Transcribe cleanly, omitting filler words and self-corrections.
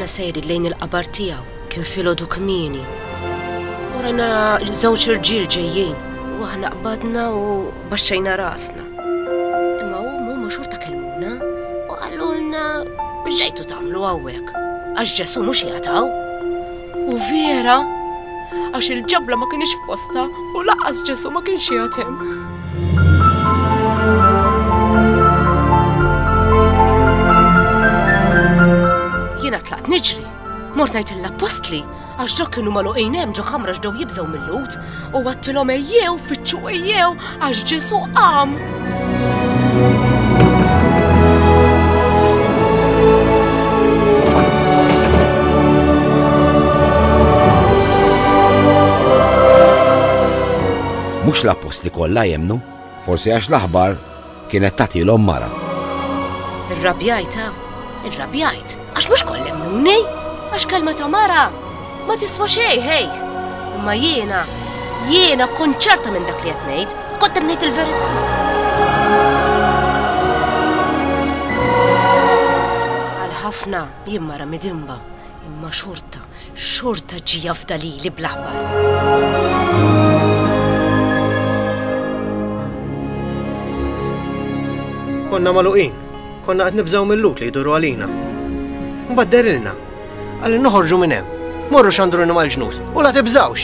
sejri lejn il-qabar tiegħu kien filgħodu kmieni. Warajna żewġ irġiel ġejjin u aħna qbadna u baxxejna rasna. Imma huma xorta kellmuna u qallulna x'ġejtu tagħmlu hawnhekk għax Ġesu mhux jagħtaw. U vera għax il-ġabla ma kienx f'posta u laqqas Ġesu ma kienx jagħtem. Jiena tlaqt niġri, mort ngħidilha apostli għax ġok kienu magħluqin hemm ġo kamra x'dew jibżgħu mill-lut u għattilhom ejjew fittxu ejjew għax Ġesu qam. Mhux l-apostli kollha jemnu, forsi għax l-aħbar kienet tagħtilhom mara. Irrabjajt, għax mhux koll jemnuni, għax kelma ta' mara ma tiswa xejn, ħej. Imma jiena kont ċerta minn dak li qed ngħid, kont qed ngħid il-verità. Għal ħafna jien mara midimba, imma xorta ġija f'dalili bl-aħbar. Konna magħluqin, konna qed nibżgħu mill-lut li jduru għalina. Mbagħad derilna, għalli noħorġu minn hemm, morru x'għandruna mal-ġnus u la tibżgħux.